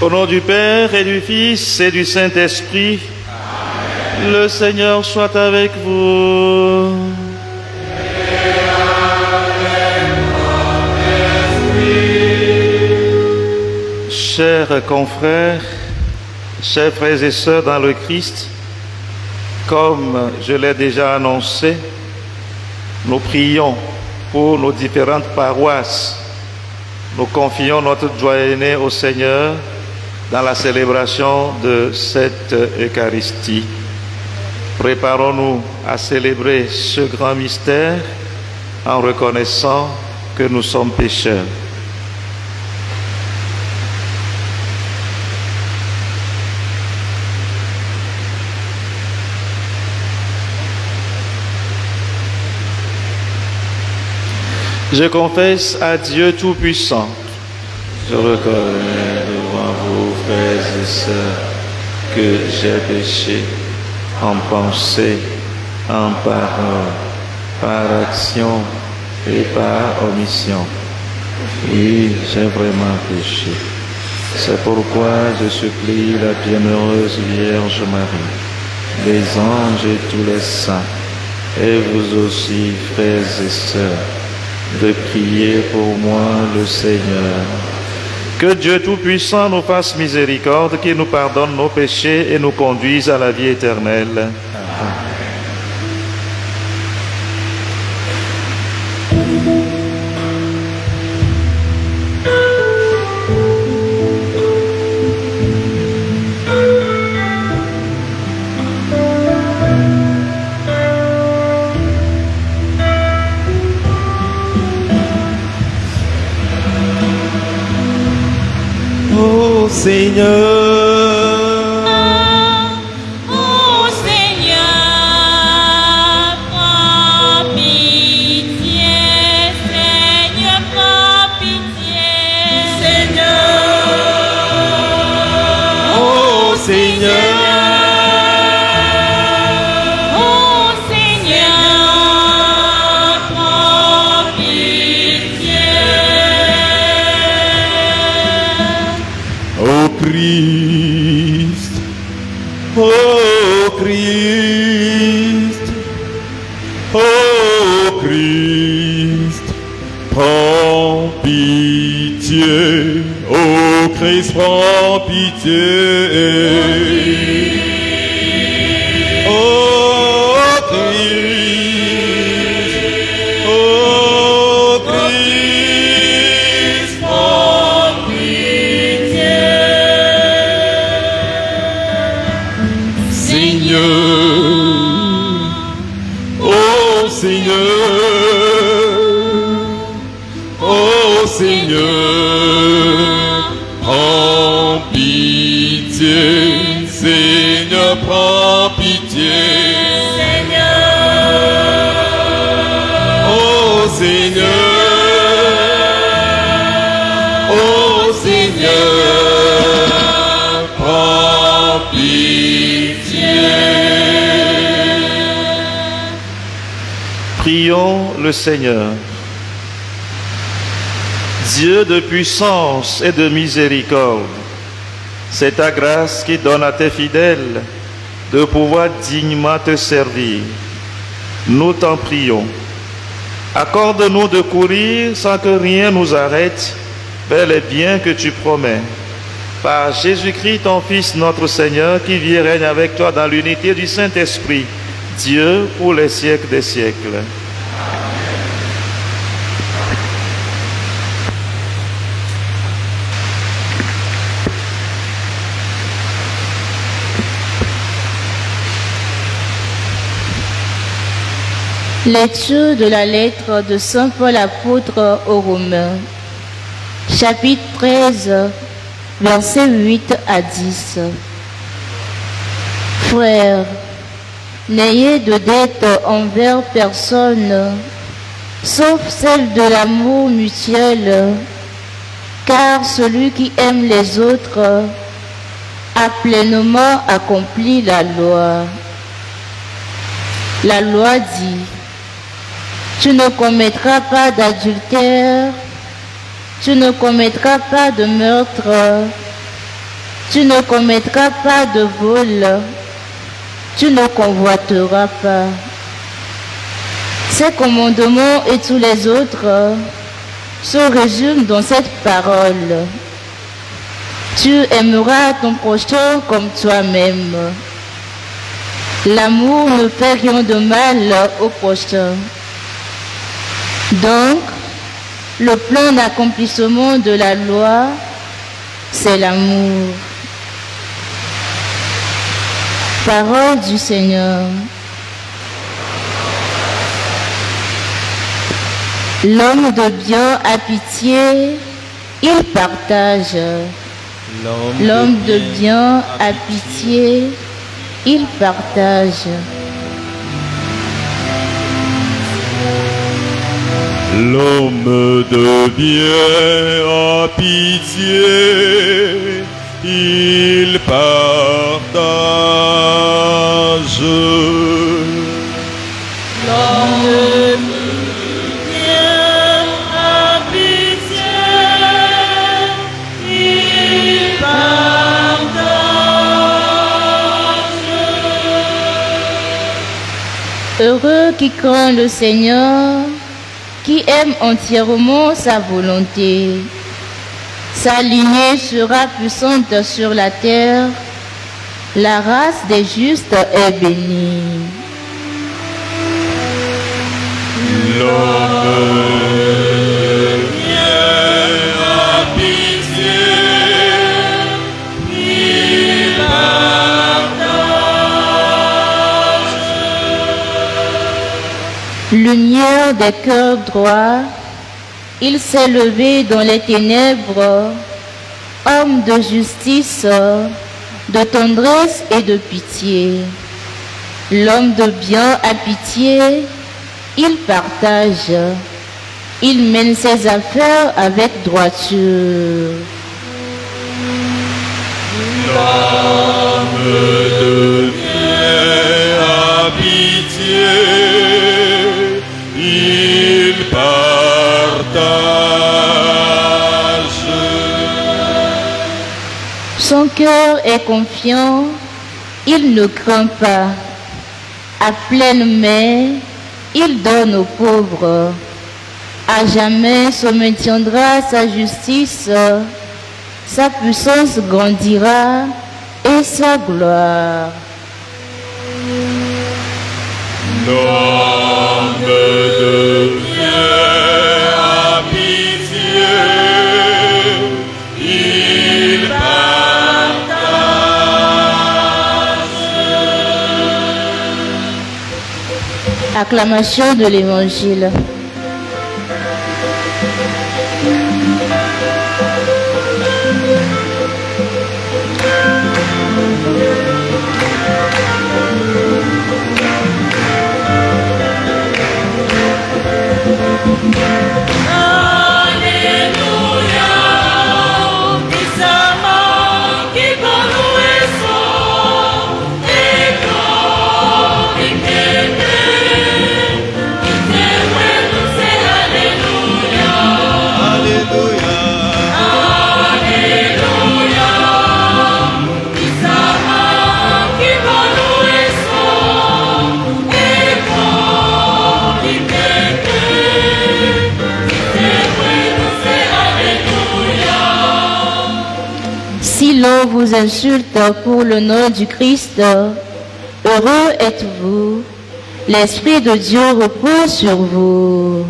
Au nom du Père et du Fils et du Saint-Esprit, Amen. Le Seigneur soit avec vous. Chers confrères, chers frères et sœurs dans le Christ, comme je l'ai déjà annoncé, nous prions pour nos différentes paroisses. Nous confions notre doyenné au Seigneur dans la célébration de cette Eucharistie. Préparons-nous à célébrer ce grand mystère en reconnaissant que nous sommes pécheurs. Je confesse à Dieu Tout-Puissant. Je reconnais devant vous, frères et sœurs, que j'ai péché en pensée, en parole, par action et par omission. Oui, j'ai vraiment péché. C'est pourquoi je supplie la bienheureuse Vierge Marie, les anges et tous les saints, et vous aussi, frères et sœurs, de prier pour moi le Seigneur. Que Dieu Tout-Puissant nous fasse miséricorde, qu'il nous pardonne nos péchés et nous conduise à la vie éternelle. Amen. Seigneur, ô Seigneur, prends pitié, Seigneur, prends pitié, Seigneur, ô Seigneur, ô Seigneur, prends pitié. ô Christ, ô Christ, ô Christ, prends pitié, ô Christ, prends pitié. Seigneur, prends pitié. Ô Seigneur, ô Seigneur, prends pitié. Prions le Seigneur. Dieu de puissance et de miséricorde, c'est ta grâce qui donne à tes fidèles de pouvoir dignement te servir. Nous t'en prions. Accorde-nous de courir sans que rien nous arrête vers les biens que tu promets. Par Jésus-Christ, ton Fils, notre Seigneur, qui vit et règne avec toi dans l'unité du Saint-Esprit, Dieu pour les siècles des siècles. Lecture de la lettre de Saint Paul apôtre aux Romains, chapitre 13, versets 8 à 10. Frères, n'ayez de dette envers personne, sauf celle de l'amour mutuel, car celui qui aime les autres a pleinement accompli la loi. La loi dit: tu ne commettras pas d'adultère, tu ne commettras pas de meurtre, Tu ne commettras pas de vol, tu ne convoiteras pas. Ces commandements et tous les autres se résument dans cette parole. Tu aimeras ton prochain comme toi-même. L'amour ne fait rien de mal au prochain. Donc, le plan d'accomplissement de la loi, c'est l'amour. Parole du Seigneur. L'homme de bien a pitié, il partage. L'homme de bien a pitié, il partage. L'homme de bien a pitié, il partage. L'homme de bien a pitié, il partage. Heureux qui craint le Seigneur, qui aime entièrement sa volonté. Sa lignée sera puissante sur la terre, la race des justes est bénie. L'homme de bien a pitié, il partage. Lumière des cœurs droits, il s'est levé dans les ténèbres, homme de justice, de tendresse et de pitié. L'homme de bien a pitié, il partage, il mène ses affaires avec droiture. L'homme de bien a pitié, il partage. Son cœur est confiant, il ne craint pas. À pleine main, il donne aux pauvres. À jamais se maintiendra sa justice, sa puissance grandira et sa gloire. L'homme de bien a pitié, il partage. Acclamation de l'Évangile. Si l'on vous insulte pour le nom du Christ, heureux êtes-vous, l'Esprit de Dieu repose sur vous.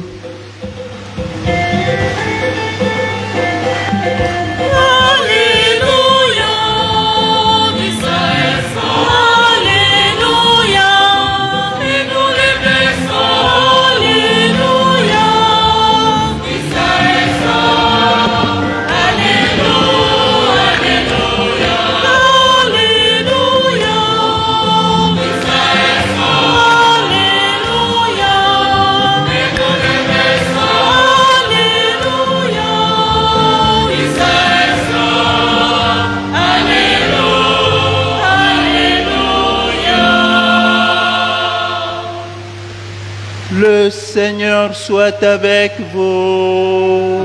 Le Seigneur soit avec vous.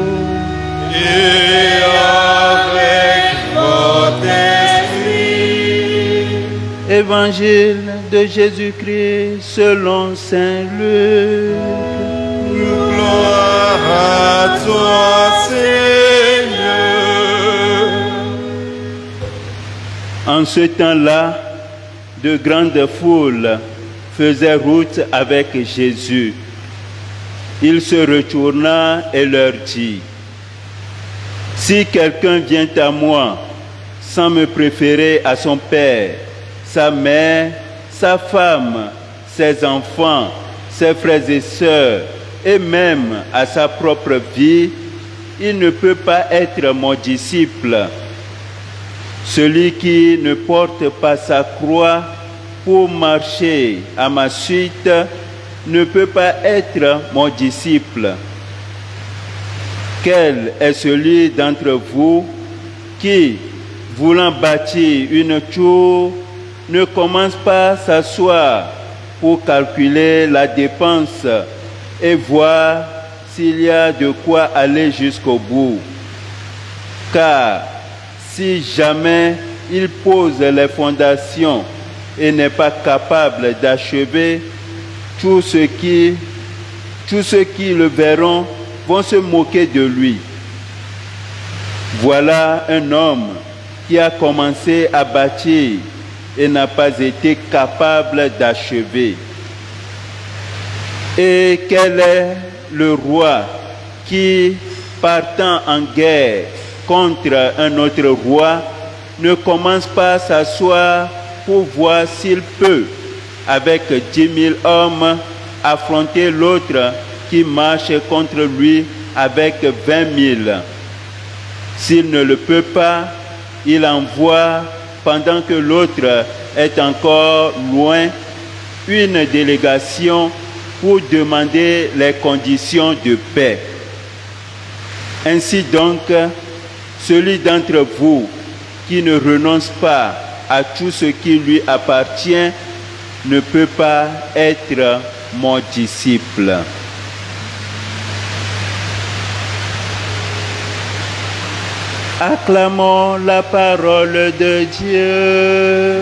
Et avec votre esprit. Évangile de Jésus-Christ selon Saint Luc. Gloire à toi, Seigneur. En ce temps-là, de grandes foules faisaient route avec Jésus. Il se retourna et leur dit: si quelqu'un vient à moi sans me préférer à son père, sa mère, sa femme, ses enfants, ses frères et sœurs, et même à sa propre vie, il ne peut pas être mon disciple. Celui qui ne porte pas sa croix pour marcher à ma suite ne peut pas être mon disciple. Quel est celui d'entre vous qui, voulant bâtir une tour, ne commence pas à s'asseoir pour calculer la dépense et voir s'il y a de quoi aller jusqu'au bout? Car si jamais il pose les fondations et n'est pas capable d'achever, tous ceux qui le verront vont se moquer de lui. Voilà un homme qui a commencé à bâtir et n'a pas été capable d'achever. Et quel est le roi qui, partant en guerre contre un autre roi, ne commence pas à s'asseoir pour voir s'il peut, avec 10 000 hommes, affronter l'autre qui marche contre lui avec 20 000. S'il ne le peut pas, il envoie, pendant que l'autre est encore loin, une délégation pour demander les conditions de paix. Ainsi donc, celui d'entre vous qui ne renonce pas à tout ce qui lui appartient ne peut pas être mon disciple. Acclamons la parole de Dieu.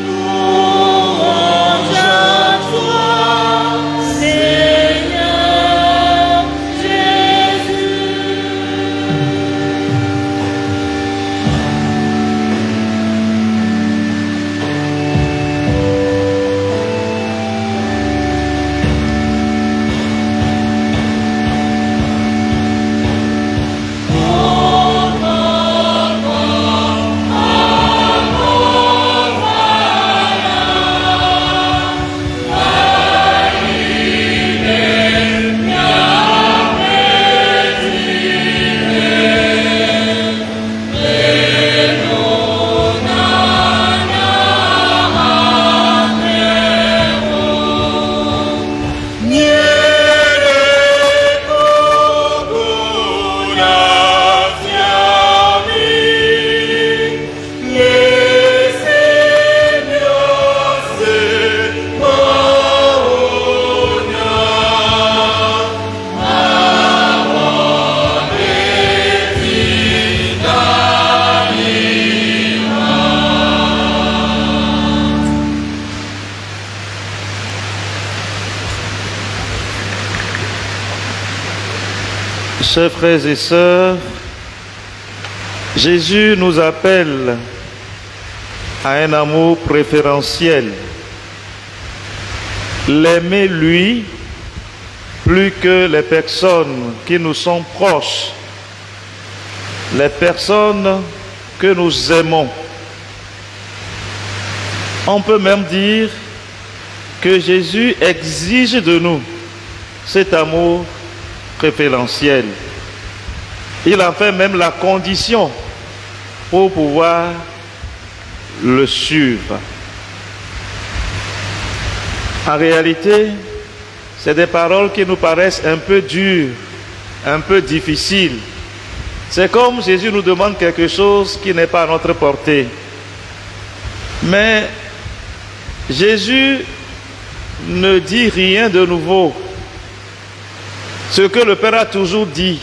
Louange à toi, Seigneur Jésus. Chers frères et sœurs, Jésus nous appelle à un amour préférentiel. L'aimer lui plus que les personnes qui nous sont proches, les personnes que nous aimons. On peut même dire que Jésus exige de nous cet amour préférentiel. Il en fait même la condition pour pouvoir le suivre. En réalité, c'est des paroles qui nous paraissent un peu dures, un peu difficiles. C'est comme Jésus nous demande quelque chose qui n'est pas à notre portée. Mais Jésus ne dit rien de nouveau. Ce que le Père a toujours dit,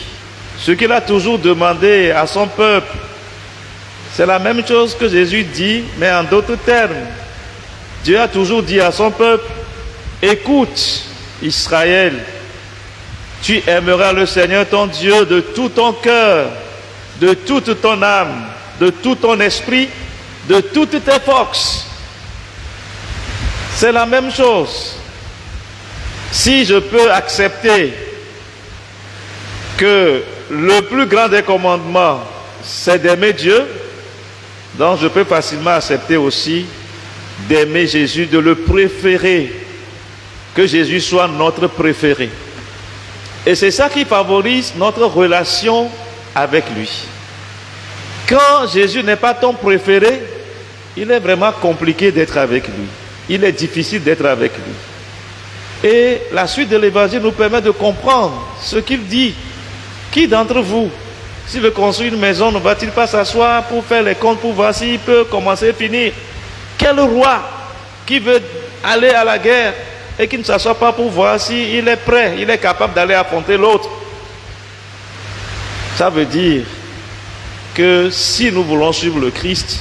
ce qu'il a toujours demandé à son peuple, c'est la même chose que Jésus dit, mais en d'autres termes. Dieu a toujours dit à son peuple, écoute Israël, tu aimeras le Seigneur ton Dieu de tout ton cœur, de toute ton âme, de tout ton esprit, de toutes tes forces. C'est la même chose. Si je peux accepter que le plus grand des commandements, c'est d'aimer Dieu, donc je peux facilement accepter aussi d'aimer Jésus, de le préférer, que Jésus soit notre préféré. Et c'est ça qui favorise notre relation avec lui. Quand Jésus n'est pas ton préféré, il est vraiment compliqué d'être avec lui. Il est difficile d'être avec lui. Et la suite de l'évangile nous permet de comprendre ce qu'il dit. Qui d'entre vous, s'il veut construire une maison, ne va-t-il pas s'asseoir pour faire les comptes, pour voir s'il peut commencer et finir? Quel roi qui veut aller à la guerre et qui ne s'assoit pas pour voir s'il est prêt, il est capable d'aller affronter l'autre? Ça veut dire que si nous voulons suivre le Christ,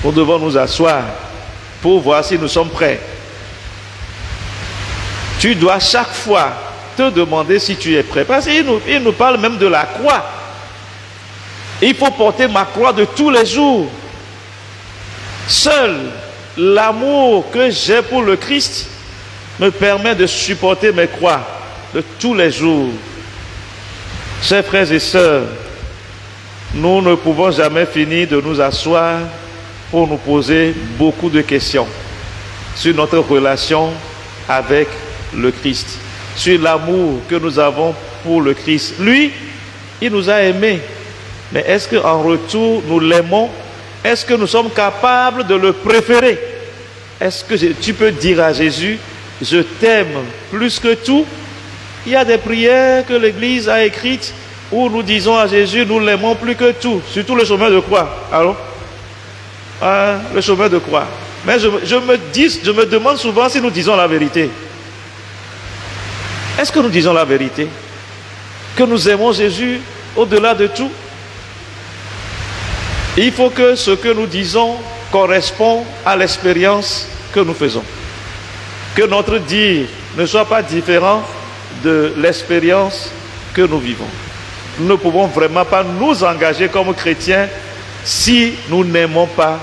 nous devons nous asseoir pour voir si nous sommes prêts. Tu dois chaque fois te demander si tu es prêt. Parce qu'il nous parle même de la croix. Il faut porter ma croix de tous les jours. Seul l'amour que j'ai pour le Christ me permet de supporter mes croix de tous les jours. Chers frères et sœurs, nous ne pouvons jamais finir de nous asseoir pour nous poser beaucoup de questions sur notre relation avec le Christ, sur l'amour que nous avons pour le Christ. Lui, il nous a aimés, mais est-ce qu'en retour nous l'aimons? Est-ce que nous sommes capables de le préférer? Est-ce que tu peux dire à Jésus, je t'aime plus que tout? Il y a des prières que l'Église a écrites où nous disons à Jésus, nous l'aimons plus que tout, surtout le chemin de croix. Alors, le chemin de croix. Mais je me demande souvent si nous disons la vérité. Est-ce que nous disons la vérité? Que nous aimons Jésus au-delà de tout? Il faut que ce que nous disons corresponde à l'expérience que nous faisons. Que notre dire ne soit pas différent de l'expérience que nous vivons. Nous ne pouvons vraiment pas nous engager comme chrétiens si nous n'aimons pas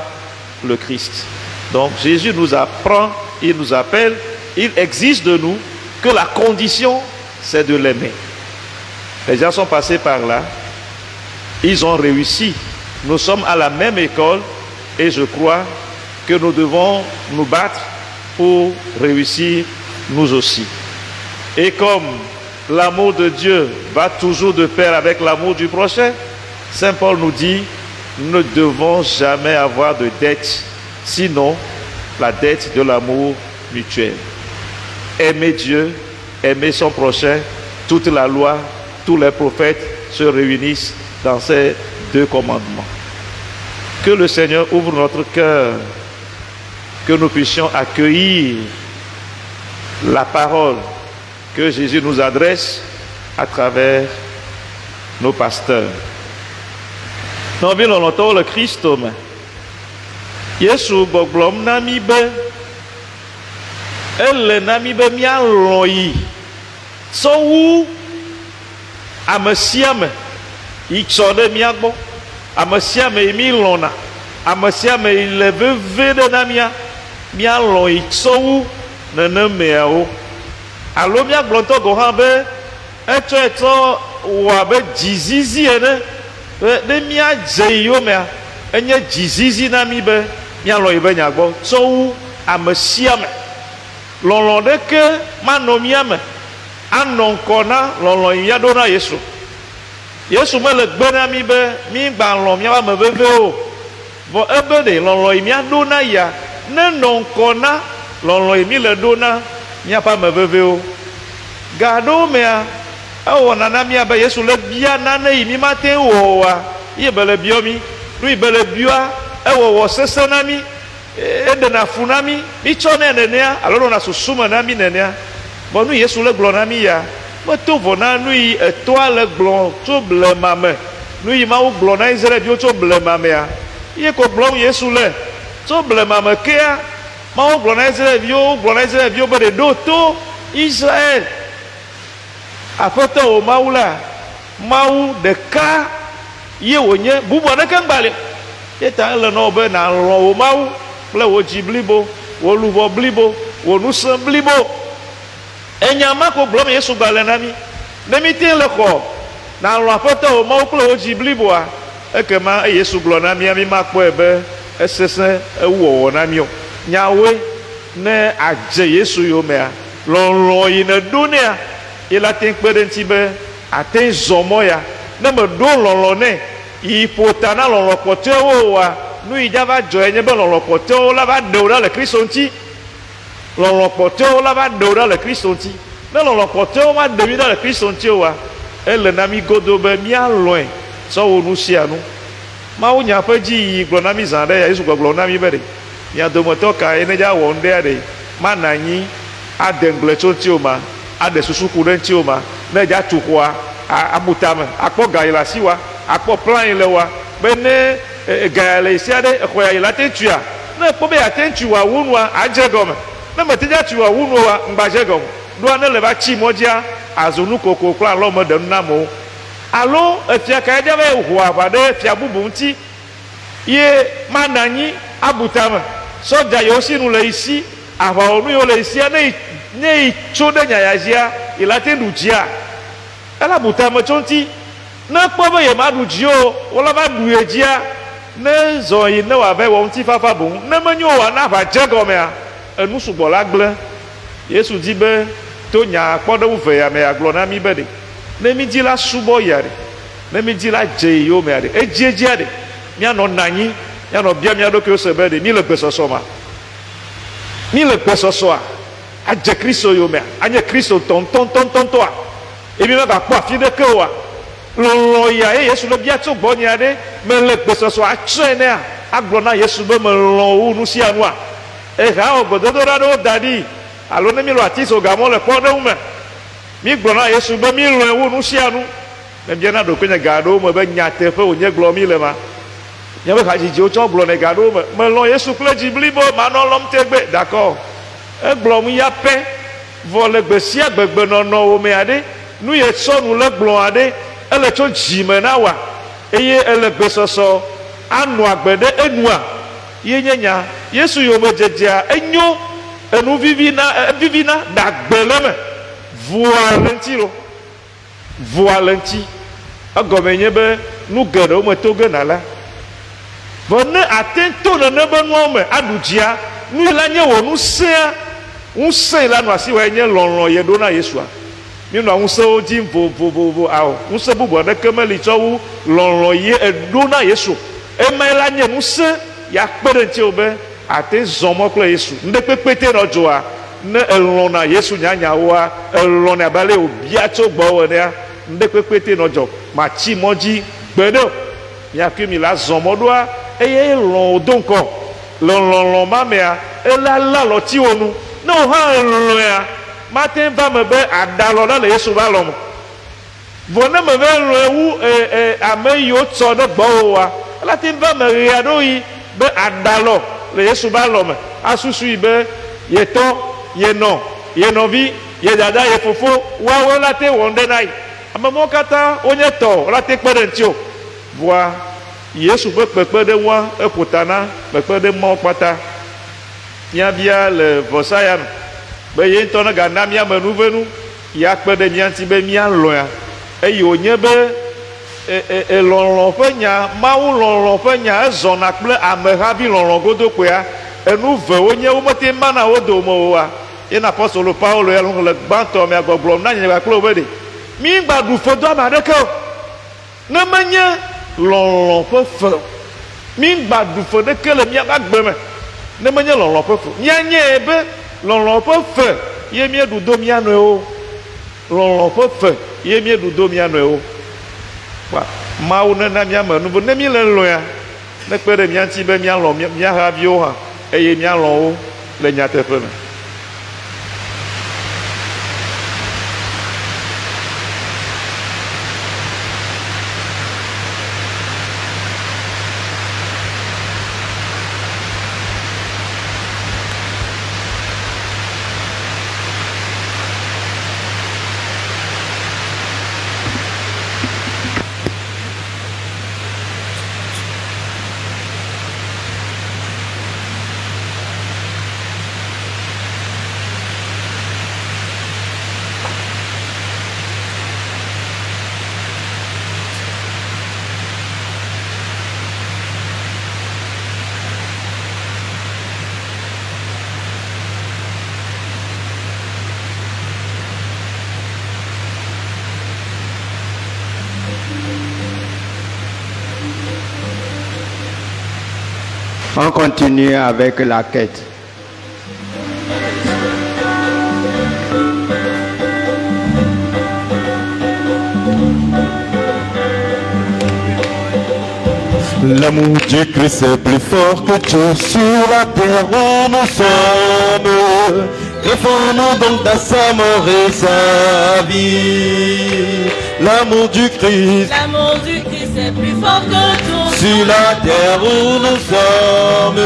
le Christ. Donc Jésus nous apprend, il nous appelle, il exige de nous que la condition, c'est de l'aimer. Les gens sont passés par là, ils ont réussi. Nous sommes à la même école et je crois que nous devons nous battre pour réussir nous aussi. Et comme l'amour de Dieu va toujours de pair avec l'amour du prochain, Saint Paul nous dit, nous ne devons jamais avoir de dette, sinon la dette de l'amour mutuel. Aimer Dieu, aimer son prochain, toute la loi, tous les prophètes se réunissent dans ces deux commandements. Que le Seigneur ouvre notre cœur, que nous puissions accueillir la parole que Jésus nous adresse à travers nos pasteurs. Nous avons longtemps le Christ, Yesu boblom nami be, elle nami be mialoi, so wu amesiame, iksode miagbo, amesiame milona, amesiame il veut de namia, mialoi, so wu nenemeao. Alo mia glonto gohan be eto wa be jizizi ene de mia jeyo mea enye jizizi na mi be mia lo ibe nyagbo so amesiame lolon de ke manomiame anonkona lolon ya do na Yesu me le gbe na mi be mi gba lon mia ba me veve o bo ebe de lolon mia do na ya ne nonkona lolon mi le do na mia pa me veve o gado mea awo nana mia be Yesu le bia nana yi mi mate wo wa ye be le biomi lui be le bia ewo wo sese na mi e de na funa mi bi chone nenea alo na susuma na mi nenea bo nu Yesu le glo na mi ya mo to vo na nu yi eto le glo to ble mame nu yi ma wo glo na Israel bi o to ble mame ya ye ko glo Yesu le to ble mame ke ya Mawu gblɔ na Israelviwo be ɖo to Israel. Aƒetɔ wo Mawu la, Mawu ɖeka ye wònye, bubu aɖeke ŋgbali. Ye ta ele nɔ be nàlɔ wo Mawu kple wo dzi blibo, wo luʋɔ blibo, wo ŋusẽ blibo. Enya ma ko gblɔm Yesu gbalẽ na mi. Ne mi te le xɔ nàlɔ aƒetɔ wo Mawu kple wo dzi bliboa, ekema Yesu gblɔ na mi ma kpɔe be esesẽ ewuwɔwɔ na mi o. Nyawoe ne adze Yesu yomea, lɔlɔ yi ne ɖo nea, ye la te kpe ɖe ŋuti be ate zɔ mɔ ya. Ne me ɖo lɔlɔ nɛ, yi ƒo ta na lɔlɔ kpɔtɔewo oa, nu yi dza va dzɔe nye be lɔlɔ kpɔtɔewo la va ɖewo ɖa le Kristo ŋuti. Lɔlɔ kpɔtɔewo la va ɖewo ɖa le Kristo ŋuti. Ne lɔlɔ kpɔtɔewo ma ɖewi ɖa le Kristo ŋuti oa, ele na mi godo be míalɔe sɔ wɔ nu sia nu. Mawu nya ƒe dzi yi gblɔ na mi zã ɖe ya, Yesu gblɔ na mi be ɖe mia dometɔ ka ye ne dza wɔ ŋɖea ɖe mana anyi ade ŋgble tso ŋuti o ma, aɖe susuku ɖe ŋuti o ma, ne dza tu xɔa amutame akpɔ ga yi le asi wa, akpɔ plan yi le wa, be ne ga ya le sia ɖe exɔ ya yi la te tuia, ne ekpɔ be yate tu wa wu nua adze gɔme, ne me te dza tu wa wu nua ŋgba dze gɔme, ɖoa ne le va tsi mɔ dzia azu nu koko kple alɔme ɖe nu na amewo. Alo efia ka dza be ho aʋa ɖe fia bubu ŋuti ye mana anyi abutame, sɔdza yiwo si nu le yi si, aʋawɔnu yiwo le yi sia, ne yi tso ɖe nyayazia yi la te ɖu dzia, ela butame tso ŋuti. Ne kpɔ be ye ma ɖu dzi o, wola va ɖu ye dzia, ne zɔ yi ne wòava wɔ ŋuti fafa boŋ, ne menyo wòa na aʋa dze gɔmea, enu sugbɔ la gblẽ. Yesu di be to nya kpɔɖeŋu ve ya me agblɔ na mi be ɖe ne mi dzi la subɔ ya ɖe, ne mi dzi la dze yiwo mea ɖe, edziedzia ɖe, míanɔ nanyi, míanɔ bia mía ɖokuiwo se be ɖe mi le gbesɔsɔ ma, mi le gbesɔsɔa adze Kristo yomea, anye Kristo tɔntɔntɔntɔntɔa, emi me gakpɔ afi ɖeke oa, lɔlɔ ya ye Yesu le bia tso gbɔnyea ɖe, me le gbesɔsɔ atsɔe nea, agblɔ na Yesu be me lɔ wu nu sia nua, ehawɔ gbedodoɖa ɖewo da ɖi, alo ne mi lɔ ati so gamɔ le kpɔ ɖewo me, mi gblɔ na Yesu be mi lɔe wu nu sia nu. Ne biana ɖokui nye ga ɖewo me be nyateƒe wònye gblɔ mi le ma, nye be hadzidziwo tsɔ gblɔ ne ga ɖewo me, melɔ Yesu kple dzi blibo manɔ lɔm tegbe, d'accord, egblɔm ya pɛ, vɔ le gbe sia gbegbe nɔnɔ wo mea ɖe, nu ye tsɔ nu le gblɔa ɖe, ele tso dzime na wa, eye ele gbesɔsɔ anɔ agbe ɖe enua, ye nye nya Yesu yome dzedzea enyo, enu vivina ɖagbe le me, vua le ŋuti lo, vua le ŋuti, egɔme nye be nu geɖewo me to ge na la, vɔ ne ate to nene be nuawo me aɖu dzia, nu la nye wò ŋusẽa, ŋusẽ la nɔ asi wɔe nye lɔlɔ ye ɖo na Yesua. Míenɔ ŋusẽwo dzi vovovo awɔ, ŋusẽ bubu aɖeke meli tsɔ wu lɔlɔ ye eɖo na Yesu. Ema la nye ŋusẽ ya kpe ɖe ŋuti be ate zɔ mɔ kple Yesu. Ŋɖekpekpe te nɔ dzoa, ne elɔ na Yesu nyanyawoa, elɔ na abe ale wòbia tso gbɔwò enea, ŋɖekpekpe te nɔ dzɔ, matsi mɔ dzi gbe ɖe miafi mi la zɔ mɔ ɖoa, eye lɔ wòdo ŋkɔ le lɔlɔ ma mea, ela la lɔti wo nu, ne wò hã lɔea, mate va me be aɖalɔ la le Yesu va lɔ me, vɔ ne me be lɔe wu ame yiwo tsɔ ɖe gbɔwòa, ela te va me ɣea ɖo yi be aɖalɔ le Yesu va lɔ me, asusu yi be ye tɔ, ye nɔ, ye nɔvi, ye dada, ye fofo, woawo la te wɔ ŋɖe na yi. Ame mɔwo katã wonye tɔ, la te kpe ɖe ŋuti o, vɔa Yesu ƒe kpekpeɖeŋua eƒo ta na kpekpeɖe mɔwo kpata. Míabia le vɔsaya me be ye ŋutɔ ne gana míame nuvenu, ya kpe ɖe mía ŋuti be míalɔ̃a, eye wònye be lɔlɔ ƒe nya, Mawu lɔlɔ ƒe nya ezɔna kple amehavi lɔlɔ godokpoea, enu vewo nye womete mana wo dome oa, yena apɔstolo Paulo ya le gbãtɔ mea gbɔgblɔm na nye kple wo be ɖe, mi gba ɖu fedo ame aɖeke o, ne menye lɔlɔ ƒe fe, mi gba ɖu fe ɖeke le míaƒe agbe me, ne menye lɔlɔ ƒe fe, míanye be lɔlɔ ƒe fe ye míeɖu do mía nɔewo, lɔlɔ ƒe fe ye míeɖu do mía nɔewo. Mawu nena míame nu, ne mi le lɔ̃a, ne kpe ɖe mía ŋuti be míalɔ mía haviwo hã, eye míalɔ wo le nyateƒe me. On continue avec la quête. L'amour du Christ est plus fort que Dieu sur la terre où nous sommes. Greffons-nous donc dans sa mort et sa vie. L'amour du Christ est plus fort que tout. sur la terre où nous sommes.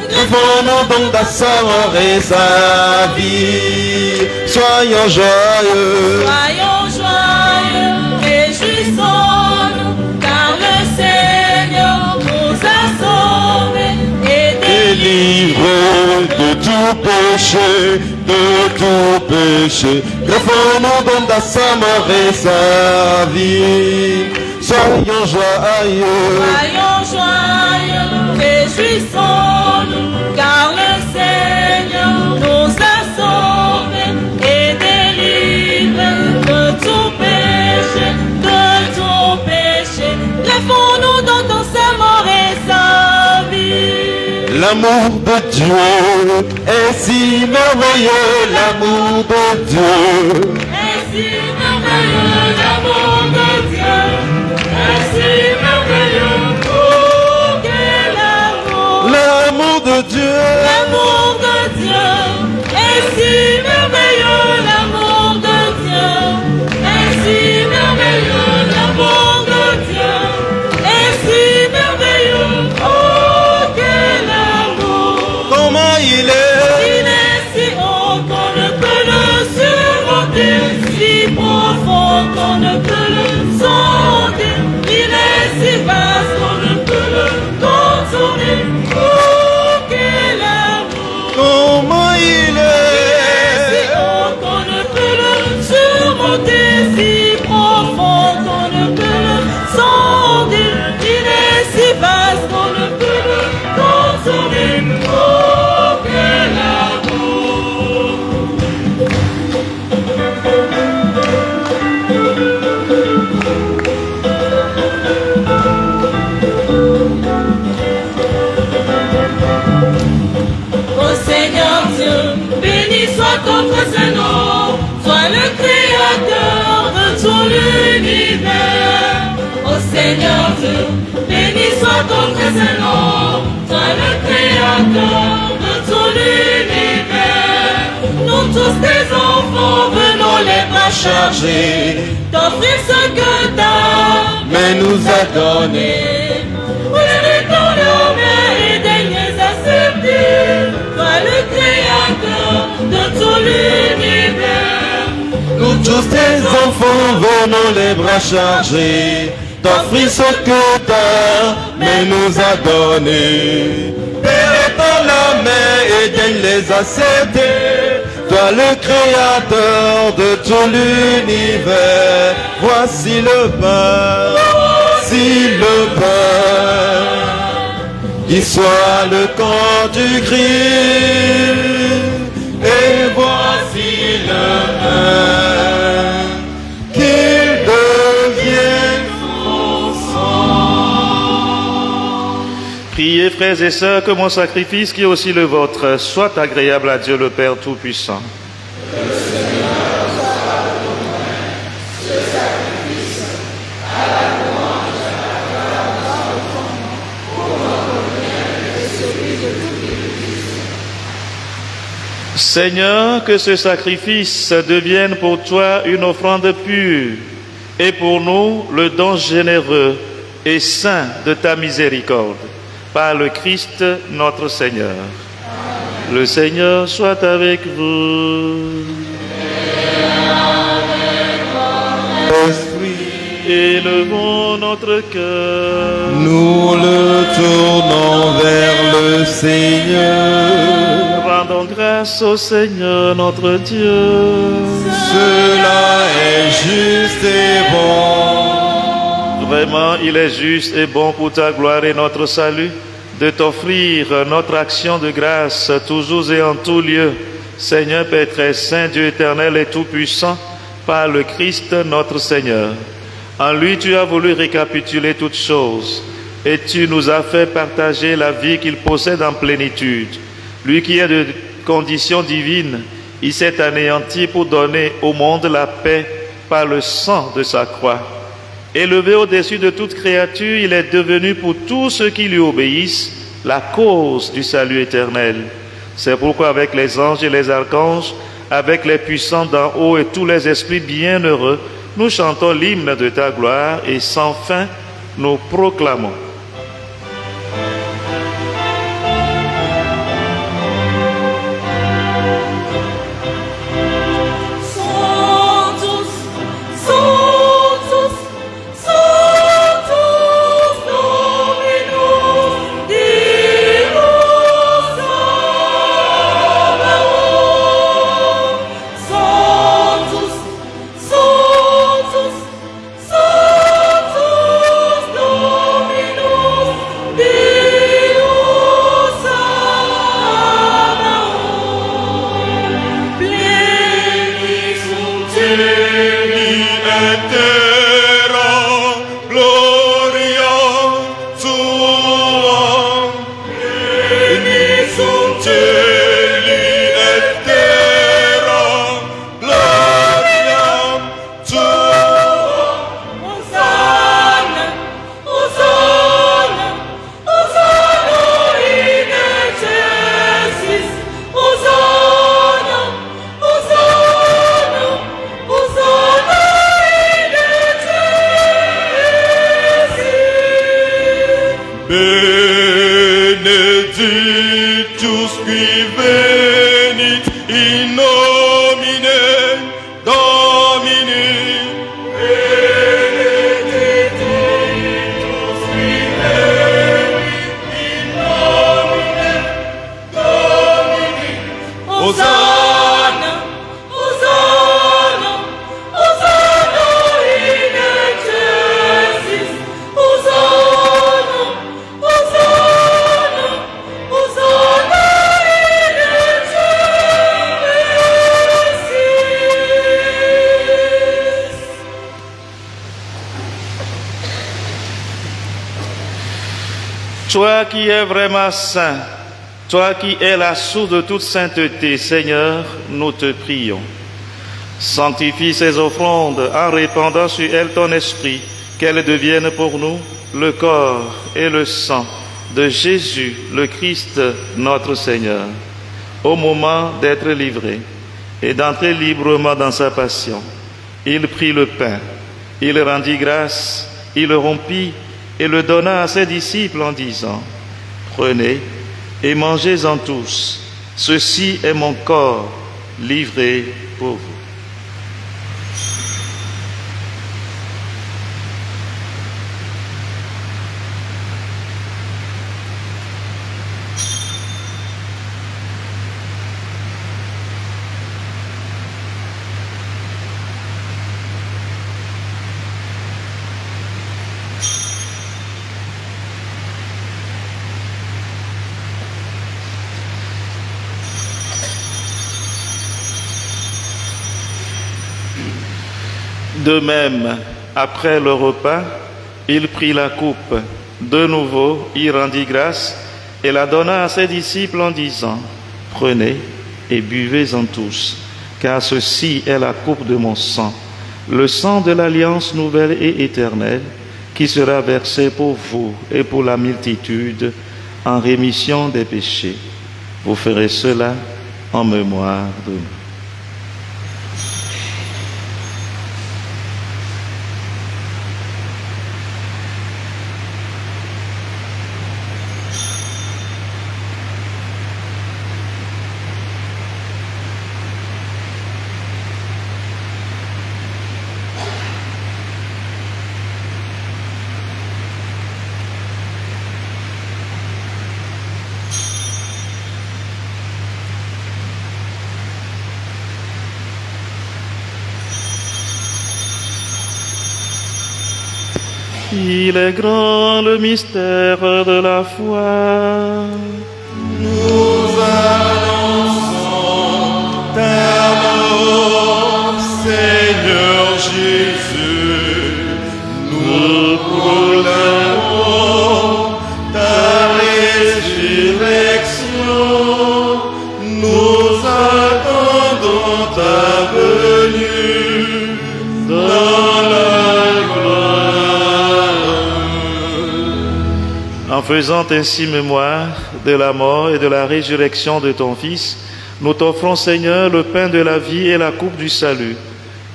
Greffons-nous donc dans sa mort et sa vie. Soyons joyeux. Soyons joyeux, réjouissons-nous, car le Seigneur nous a sauvés et Délivrés de tout péché, de tout péché. Greffons-nous donc dans sa mort et sa vie. Soyons joyeux. Soyons joyeux, réjouissons-nous, car le Seigneur nous a sauvés et délivrés de tout péché, de tout péché. Greffons-nous dans sa mort et sa vie. L'amour de Dieu est si merveilleux, l'amour de Dieu. Et si merveilleux l'amour de Dieu, et si merveilleux, oh quel amour. L'amour de Dieu. L'amour de Dieu, est si merveilleux l'amour de Dieu, est si merveilleux l'amour de Dieu, est si merveilleux, oh quel amour. Comment il est Si haut qu'on ne peut le surmonter, si profond qu'on ne peut le sonder, il est si vaste qu'on ne peut le contourner, oh quel amour. Comment il Si est haut qu'on ne peut le surmonter, si profond qu'on ne peut le sonder, il est si vaste qu'on ne peut le contourner, oh quel amour. Ô Seigneur Dieu, béni soit ton précieux nom, sois le créateur de tout l'univers. Ô Seigneur Dieu, béni soit ton précieux nom, sois le créateur de tout l'univers. Nous tous tes enfants venons les bras chargés, t'offrir ce que ta mais nous a donné. Vous les dans leurs mains et daigne les accepter. Toi le créateur de tout l'univers. Nous tous tes enfants venons les bras chargés, t'offrir ce que t'as, mais nous a donné. Père, dans la main et daigne les accepter. Toi le créateur de tout l'univers. Voici le pain, voici le pain, qui soit le camp du Christ. Et voici le pain, qu'il devienne son sang. Priez, frères et sœurs, que mon sacrifice, qui est aussi le vôtre, soit agréable à Dieu le Père Tout-Puissant. Seigneur, que ce sacrifice devienne pour toi une offrande pure et pour nous le don généreux et saint de ta miséricorde. Par le Christ notre Seigneur. Le Seigneur soit avec vous. Élevons notre cœur. Nous le tournons vers le Seigneur. Rendons grâce au Seigneur notre Dieu. Cela est juste et bon. Vraiment, il est juste et bon pour ta gloire et notre salut de t'offrir notre action de grâce toujours et en tout lieu. Seigneur Père très saint, Dieu éternel et tout-puissant, par le Christ notre Seigneur. En lui, tu as voulu récapituler toutes choses et tu nous as fait partager la vie qu'il possède en plénitude. Lui qui est de condition divine, il s'est anéanti pour donner au monde la paix par le sang de sa croix. Élevé au-dessus de toute créature, il est devenu pour tous ceux qui lui obéissent la cause du salut éternel. C'est pourquoi avec les anges et les archanges, avec les puissants d'en haut et tous les esprits bienheureux, nous chantons l'hymne de ta gloire et sans fin nous proclamons. Benedictus qui venit in nomine Domini. Benedictus qui venit in nomine Domini. Hosanna, Hosanna, Hosanna in excelsis. Hosanna, Hosanna, Hosanna in excelsis. Toi qui es vraiment saint, toi qui es la source de toute sainteté, Seigneur, nous te prions. Sanctifie ces offrandes en répandant sur elles ton esprit, qu'elles deviennent pour nous le corps et le sang de Jésus, le Christ, notre Seigneur. Au moment d'être livré et d'entrer librement dans sa passion, il prit le pain, il rendit grâce, il le rompit et le donna à ses disciples en disant, « Prenez et mangez-en tous, ceci est mon corps livré pour vous. » De même, après le repas, il prit la coupe. De nouveau, il rendit grâce et la donna à ses disciples en disant, « Prenez et buvez-en tous, car ceci est la coupe de mon sang, le sang de l'alliance nouvelle et éternelle, qui sera versé pour vous et pour la multitude en rémission des péchés. Vous ferez cela en mémoire de nous. » Il est grand le mystère de la foi. Nous annonçons ta mort, Seigneur Jésus. Nous proclamons faisant ainsi mémoire de la mort et de la résurrection de ton Fils, nous t'offrons, Seigneur, le pain de la vie et la coupe du salut,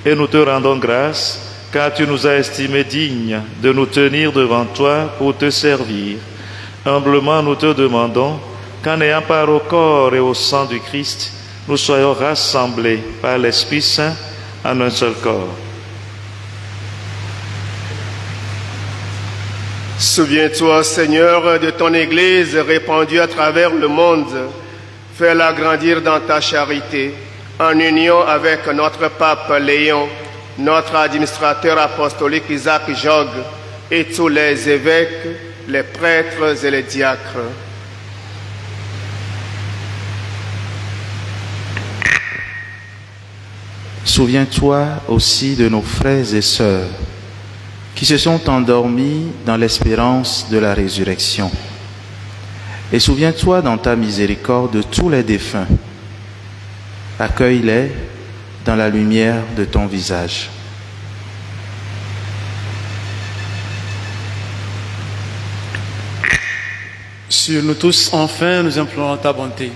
et nous te rendons grâce, car tu nous as estimés dignes de nous tenir devant toi pour te servir. Humblement, nous te demandons qu'en ayant part au corps et au sang du Christ, nous soyons rassemblés par l'Esprit Saint en un seul corps. Souviens-toi, Seigneur, de ton Église répandue à travers le monde. Fais-la grandir dans ta charité, en union avec notre pape Léon, notre administrateur apostolique Isaac Jogues et tous les évêques, les prêtres et les diacres. Souviens-toi aussi de nos frères et sœurs qui se sont endormis dans l'espérance de la résurrection. Et souviens-toi dans ta miséricorde de tous les défunts. Accueille-les dans la lumière de ton visage. Sur nous tous, enfin, nous implorons ta bonté.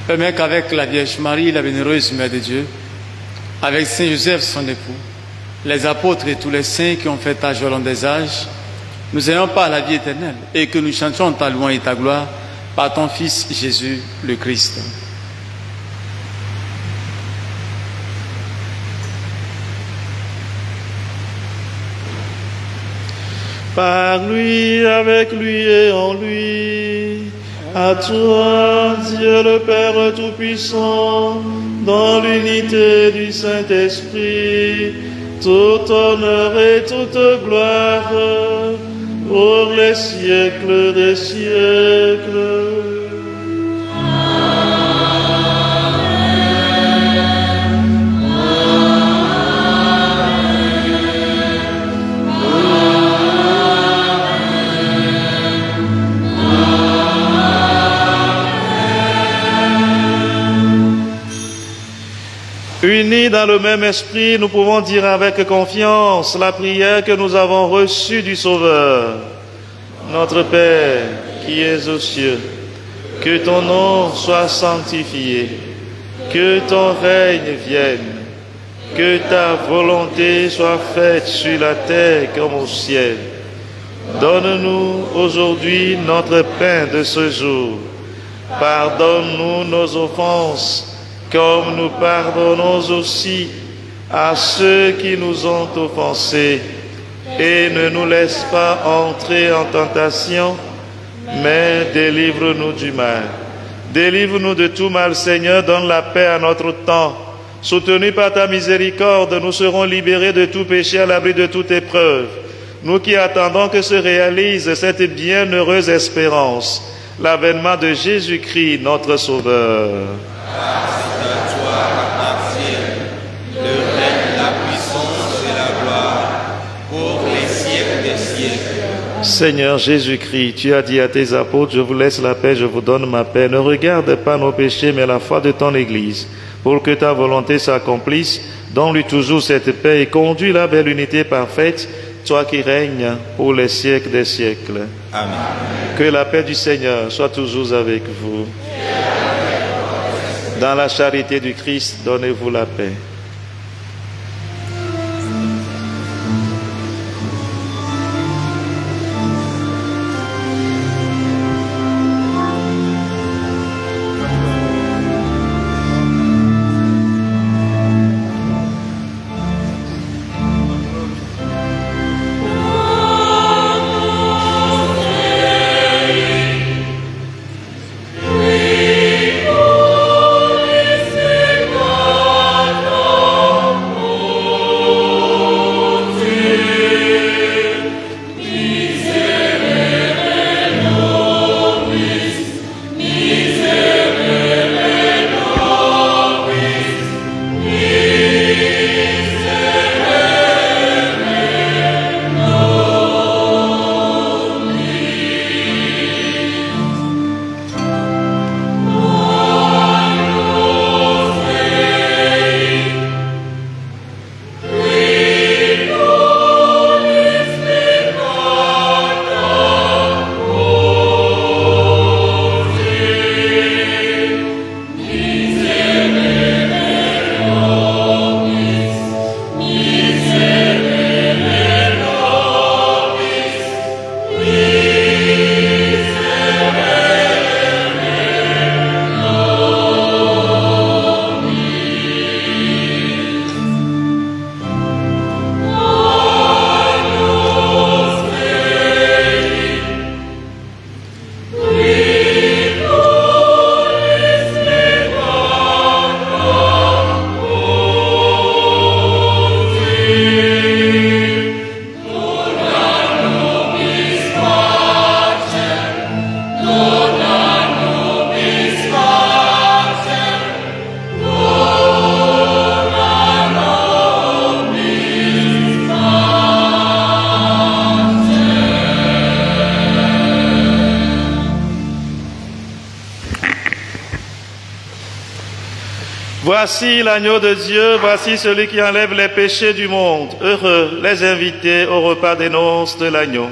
Permets qu'avec la Vierge Marie, la bienheureuse Mère de Dieu, avec Saint Joseph, son époux, les apôtres et tous les saints qui ont fait ta joie long des âges, nous ayons pas la vie éternelle et que nous chantions ta louange et ta gloire par ton Fils Jésus le Christ. Par lui, avec lui et en lui, à toi, Dieu le Père Tout-Puissant, dans l'unité du Saint-Esprit, tout honneur et toute gloire, pour les siècles des siècles. Unis dans le même esprit, nous pouvons dire avec confiance la prière que nous avons reçue du Sauveur. Notre Père, qui es aux cieux, que ton nom soit sanctifié, que ton règne vienne, que ta volonté soit faite sur la terre comme au ciel. Donne-nous aujourd'hui notre pain de ce jour. Pardonne-nous nos offenses, comme nous pardonnons aussi à ceux qui nous ont offensés. Et ne nous laisse pas entrer en tentation, mais délivre-nous du mal. Délivre-nous de tout mal, Seigneur, donne la paix à notre temps. Soutenus par ta miséricorde, nous serons libérés de tout péché à l'abri de toute épreuve. Nous qui attendons que se réalise cette bienheureuse espérance, l'avènement de Jésus-Christ, notre Sauveur. Seigneur Jésus-Christ, tu as dit à tes apôtres, je vous laisse la paix, je vous donne ma paix. Ne regarde pas nos péchés, mais la foi de ton Église, pour que ta volonté s'accomplisse. Donne-lui toujours cette paix et conduis-la vers l'unité parfaite, toi qui règnes pour les siècles des siècles. Amen. Que la paix du Seigneur soit toujours avec vous. Dans la charité du Christ, donnez-vous la paix. Oh Voici l'agneau de Dieu, voici celui qui enlève les péchés du monde. Heureux les invités au repas des noces de l'agneau.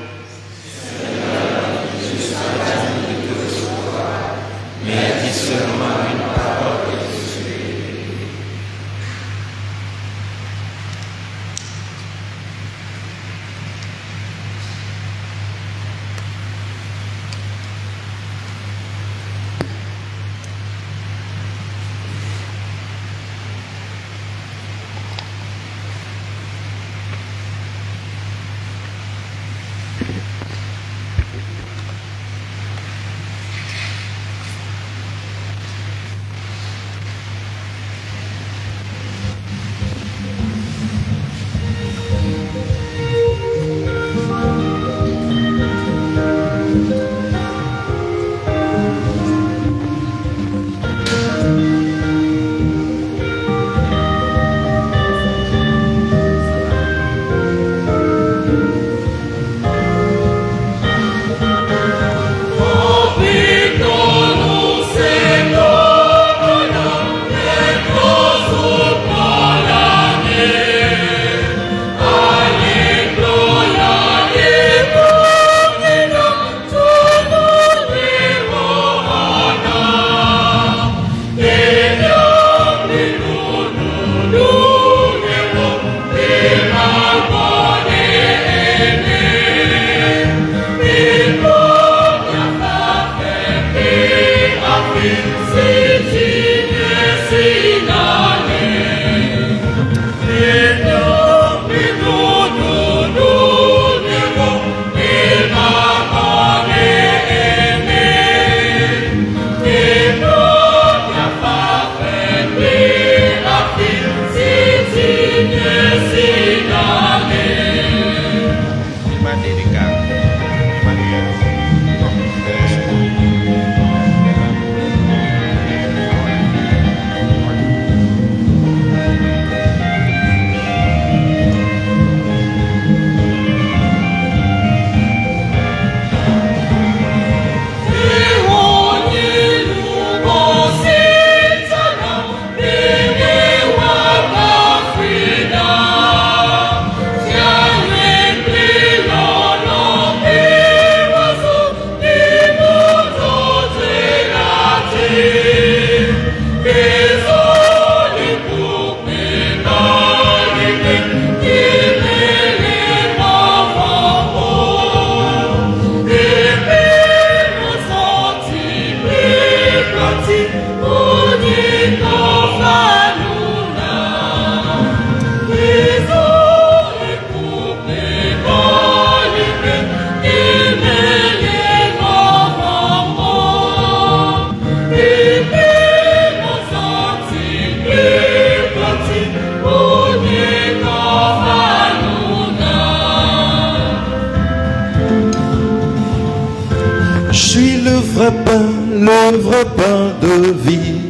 le vrai pain de vie.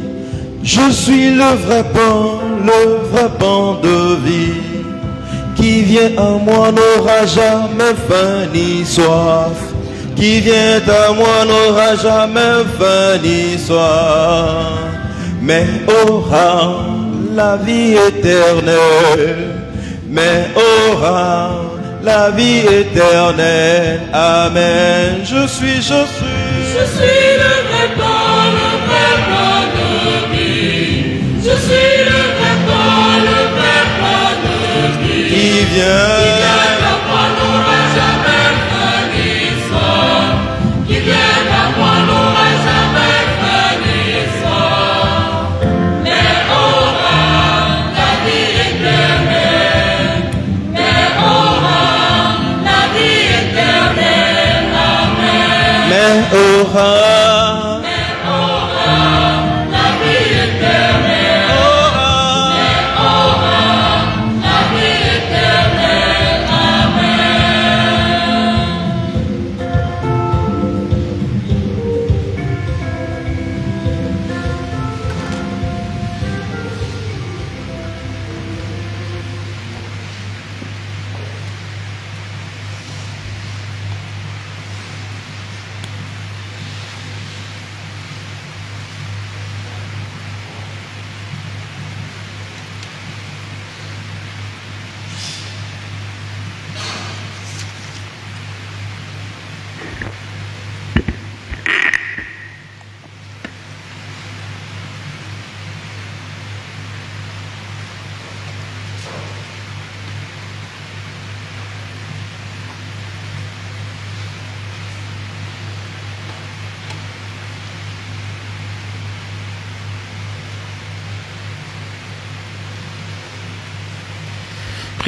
Je suis le vrai pain de vie. Qui vient à moi n'aura jamais faim ni soif. Qui vient à moi n'aura jamais faim ni soif, mais aura la vie éternelle, mais aura la vie éternelle. Amen. Je suis le vrai pain de vie. Je suis le vrai pain de vie. Qui vient à moi n'aura jamais faim ni soif. Qui vient à moi n'aura jamais faim ni soif, mais aura la vie éternelle. Mais aura la vie éternelle. Amen. Mais aura.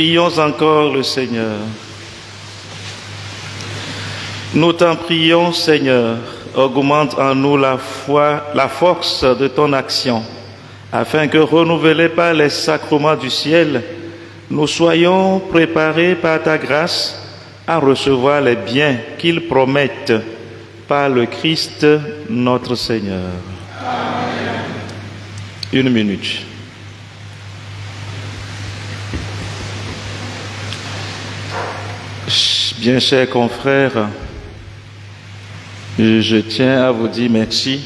Prions encore le Seigneur. Nous t'en prions, Seigneur, augmente en nous la foi, la force de ton action, afin que, renouvelés par les sacrements du ciel, nous soyons préparés par ta grâce à recevoir les biens qu'ils promettent par le Christ notre Seigneur. Amen. Une minute. Bien chers confrères, je tiens à vous dire merci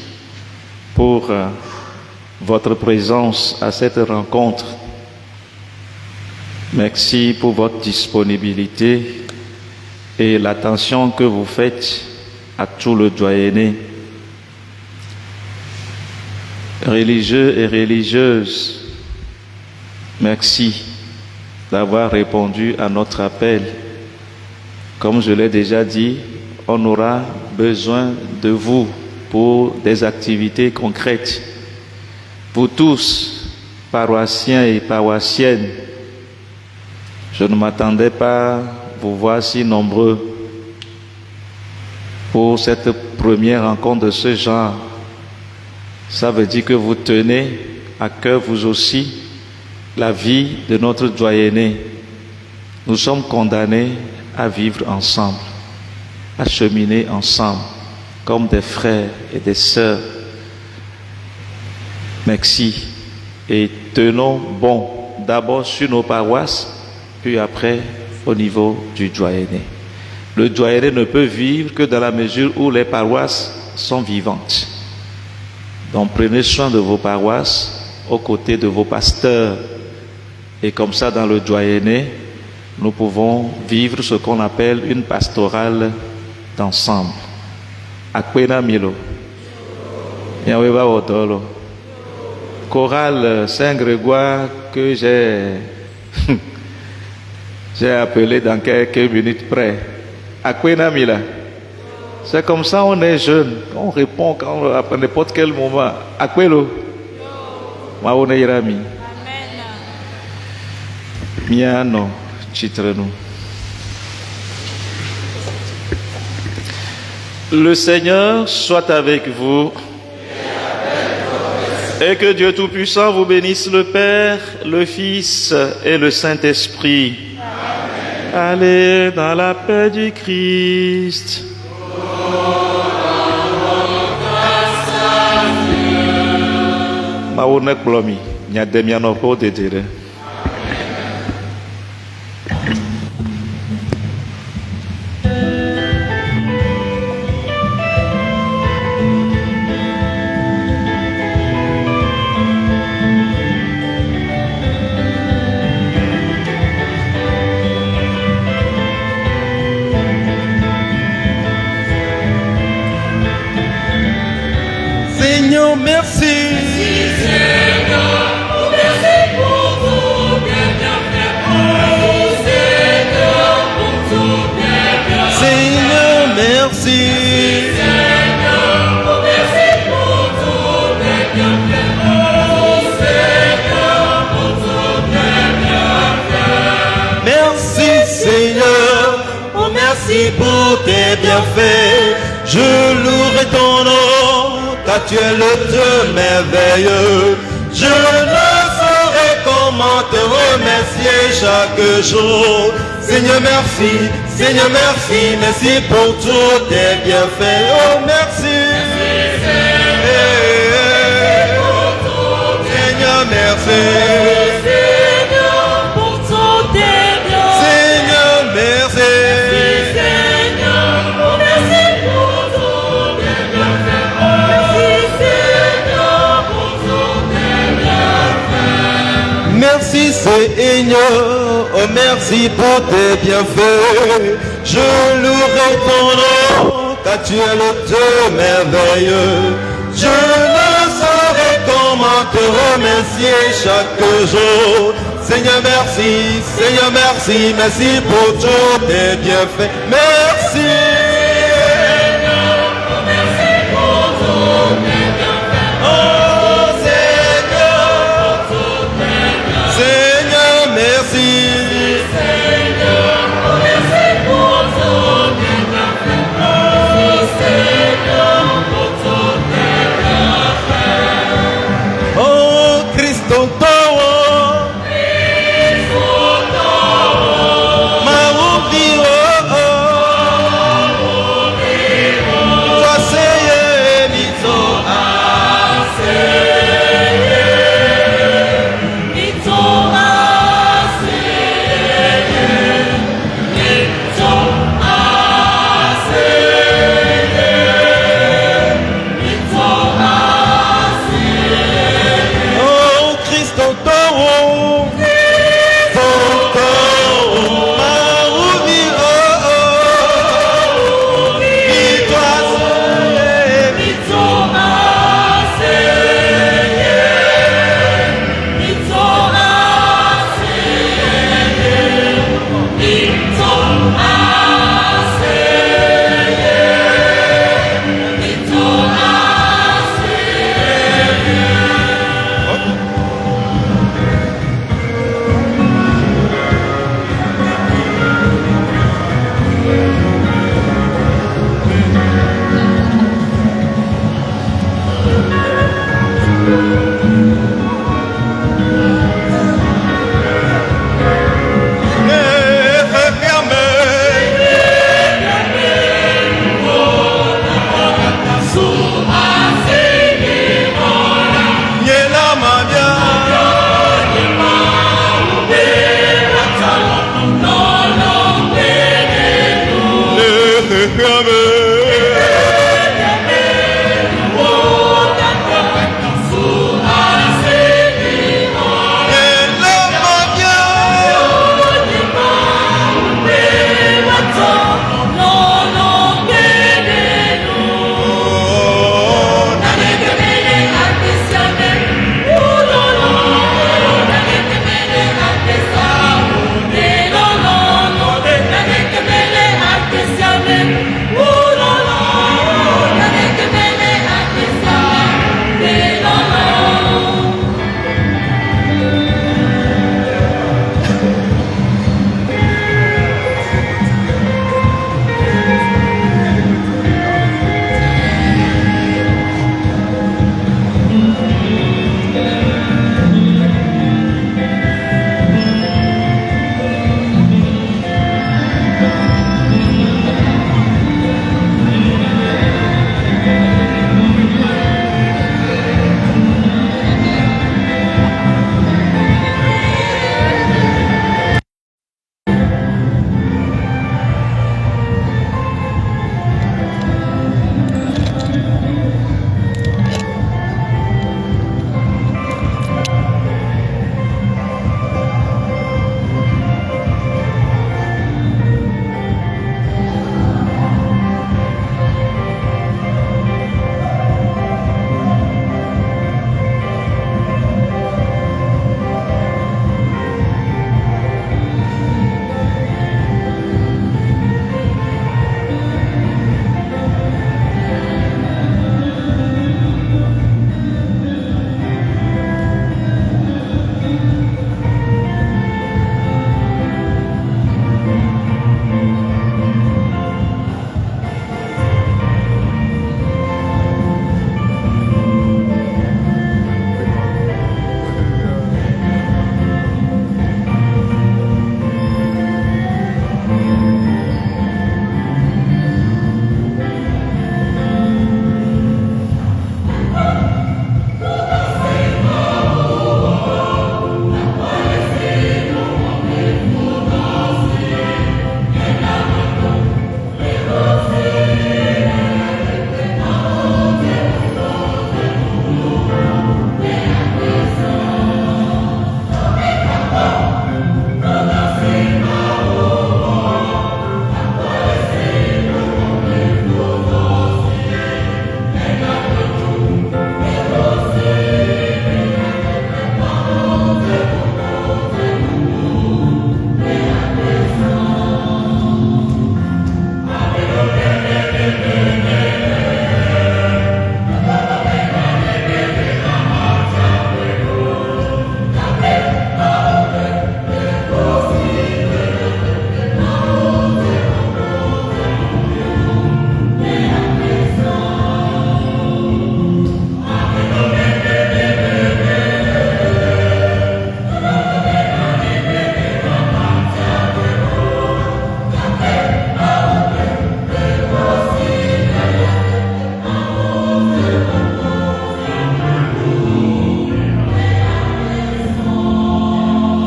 pour votre présence à cette rencontre. Merci pour votre disponibilité et l'attention que vous faites à tout le doyenné. Religieux et religieuses, merci d'avoir répondu à notre appel. Comme je l'ai déjà dit, on aura besoin de vous pour des activités concrètes. Vous tous, paroissiens et paroissiennes, je ne m'attendais pas à vous voir si nombreux pour cette première rencontre de ce genre. Ça veut dire que vous tenez à cœur vous aussi la vie de notre doyenné. Nous sommes condamnés à vivre ensemble, à cheminer ensemble comme des frères et des sœurs. Merci et tenons bon d'abord sur nos paroisses, puis après au niveau du doyenné. Le doyenné ne peut vivre que dans la mesure où les paroisses sont vivantes. Donc prenez soin de vos paroisses aux côtés de vos pasteurs. Et comme ça, dans le doyenné, nous pouvons vivre ce qu'on appelle une pastorale d'ensemble. Akwena Milo. Yaweba Odolo. Chorale Saint-Grégoire que j'ai appelé dans quelques minutes près. Akwena Mila. C'est comme ça, on est jeune. On répond à n'importe quel moment. Akwelo. Maone Irami. Miano. Chitre-nous. Le Seigneur soit avec vous et que Dieu Tout-Puissant vous bénisse, le Père, le Fils et le Saint-Esprit. Amen. Allez dans la paix du Christ. Maounek Blomi, Nyademiano Po de dire. Seigneur, merci. Merci pour tes bienfaits, je louerai ton nom, car tu es le Dieu merveilleux. Je ne saurais comment te remercier chaque jour. Seigneur, merci, Seigneur, merci, merci pour tous tes bienfaits. Oh, merci. Seigneur, merci. Merci Seigneur, oh merci pour tes bienfaits. Je louerai ton nom, car tu es le Dieu merveilleux. Je ne saurais comment te remercier chaque jour. Seigneur merci, Seigneur merci, merci pour tous tes bienfaits. Merci. Merci.